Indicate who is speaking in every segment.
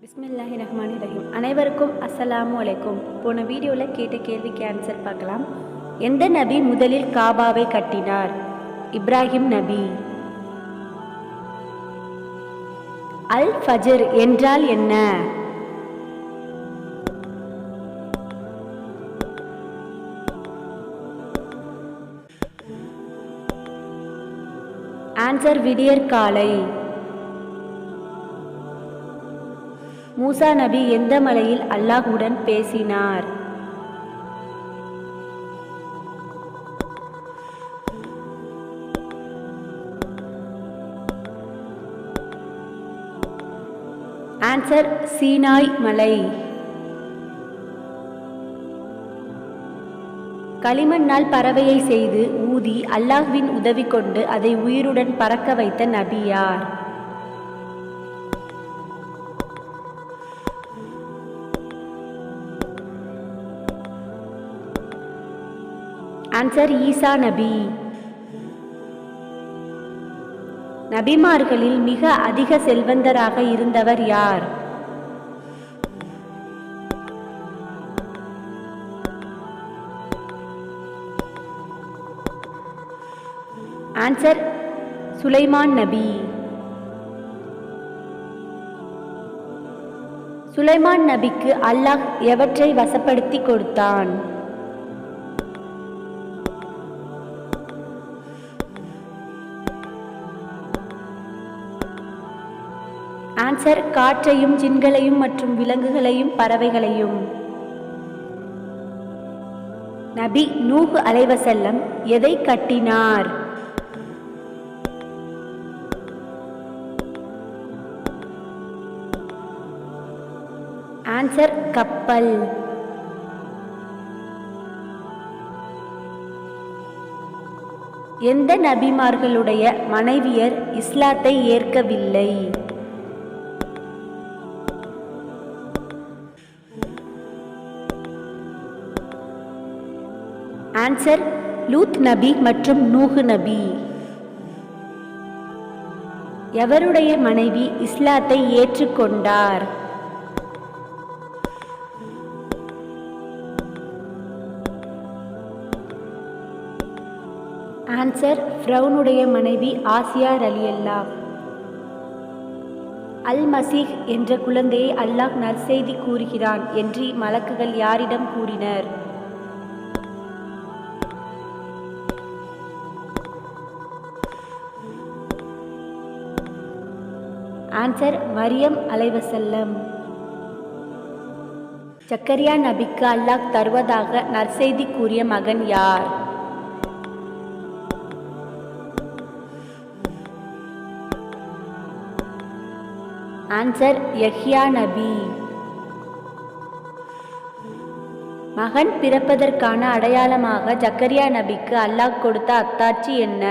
Speaker 1: பிஸ்மில்லாஹிர்ரஹ்மானிர்ரஹீம். அனைவருக்கும் அஸ்ஸலாமு அலைக்கும். போன வீடியோவில் கேட்ட கேள்விக்கு ஆன்சர் பார்க்கலாம். எந்த நபி முதலில் காபாவை கட்டினார்? இப்ராஹிம் நபி. அல் ஃபஜ்ர் என்றால் என்ன? ஆன்சர் விடியற்காலை. மூசா நபி எந்த மலையில் அல்லாஹ்வுடன் பேசினார்? ஆன்சர் சீனாய் மலை. களிமண்ணால் பறவையை செய்து ஊதி அல்லாஹ்வின் உதவி கொண்டு அதை உயிருடன் பறக்க வைத்த நபி யார்? ஆன்சர் ஈசா நபி. நபிமார்களில் மிக அதிக செல்வந்தராக இருந்தவர் யார்? ஆன்சர் சுலைமான் நபி. சுலைமான் நபிக்கு அல்லாஹ் எவற்றை வசப்படுத்தி கொடுத்தான்? ஆன்சர் காற்றையும் ஜின்களையும் மற்றும் விலங்குகளையும் பறவைகளையும். நபி நூஹ் அலைஹிஸ்ஸலாம் எதை கட்டினார்? ஆன்சர் கப்பல். எந்த நபிமார்களுடைய மனைவியர் இஸ்லாத்தை ஏற்கவில்லை? ஆன்சர் லூத் நபி மற்றும் நூஹ் நபி. எவருடைய மனைவி இஸ்லாத்தை ஏற்றுக்கொண்டார்? ஆன்சர் ஃபிரௌனுடைய மனைவி ஆசியா ரலியல்லாஹ். அல் மசீஹ் என்ற குழந்தையை அல்லாஹ் நற்செய்தி கூறுகிறான் என்று மலக்குகள் யாரிடம் கூறினர்? ஆன்சர் மரியம் அலைஹிஸ்ஸலாம். ஜக்கரியா நபிக்கு அல்லாஹ் தருவதாக நற்செய்தி கூறிய மகன் யார்? ஆன்சர் யஹ்யா நபி. மகன் பிறப்பதற்கான அடையாளமாக ஜக்கரியா நபிக்கு அல்லாஹ் கொடுத்த அத்தாட்சி என்ன?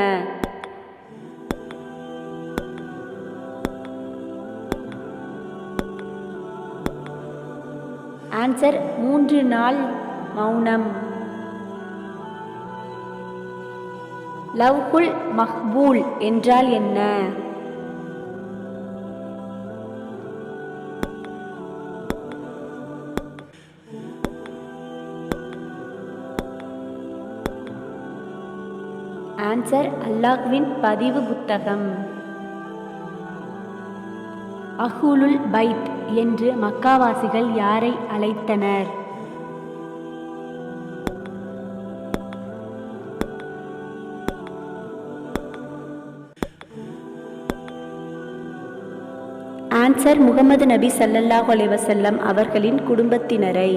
Speaker 1: ஆன்சர் 3 நாள் மௌனம். லவ்ஹுல் மஹ்பூல் என்றால் என்ன? ஆன்சர் அல்லாஹ்வின் பதிவு புத்தகம். அஹ்லுல் பைத் என்று மக்காவாசிகள் யாரை அழைத்தனர்? ஆன்சர் முகமது நபி ஸல்லல்லாஹு அலைஹி வஸல்லம் அவர்களின் குடும்பத்தினரை.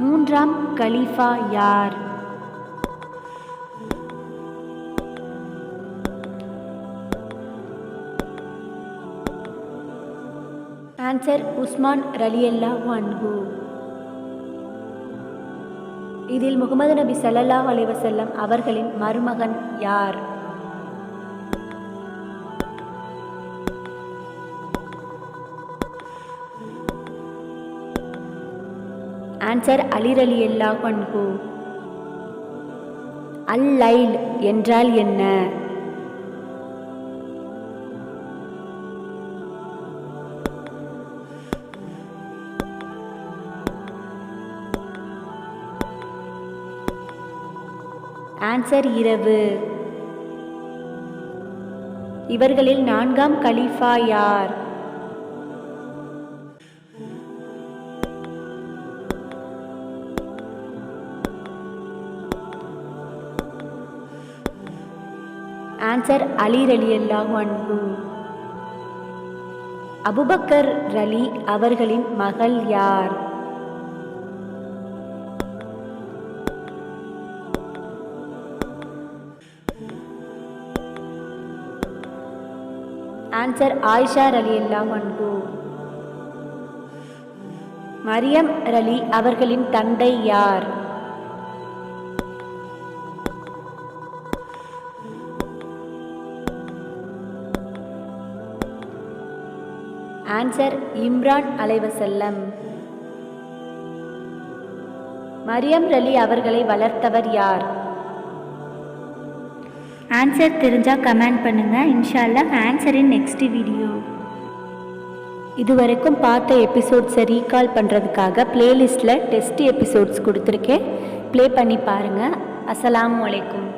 Speaker 1: மூன்றாம் கலீஃபா யார்? ஆன்சர் உஸ்மான் ரலியல்லாஹு அன்ஹு. இதில் முகமது நபி ஸல்லல்லாஹு அலைஹி வஸல்லம் அவர்களின் மருமகன் யார்? ஆன்சர் அலி ரலியல்லாஹு அன்ஹு. அல் லைல் என்றால் என்ன? ஆன்சர் இரவு. இவர்களில் 4ஆம் கலீஃபா யார்? ஆன்சர் அலி ரலியல்லாஹு அன்ஹு. அபூபக்கர் ரலி அவர்களின் மகள் யார்? ஆன்சர் ஆயிஷா ரலியல்லாஹு அன்ஹு. மரியம் ரலி அவர்களின் தந்தை யார்? ஆன்சர் இம்ரான் அலைவசல்லம். மரியம் ரலி அவர்களை வளர்த்தவர் யார்? ஆன்சர் தெரிஞ்சால் கமெண்ட் பண்ணுங்கள். இன்ஷா அல்லாஹ் ஆன்சரின் நெக்ஸ்ட் வீடியோ. இதுவரைக்கும் பார்த்த எபிசோட்ஸை ரீகால் பண்ணுறதுக்காக பிளேலிஸ்ட்டில் டெஸ்ட் எபிசோட்ஸ் கொடுத்துருக்கேன். ப்ளே பண்ணி பாருங்கள். அஸ்ஸலாமு அலைக்கும்.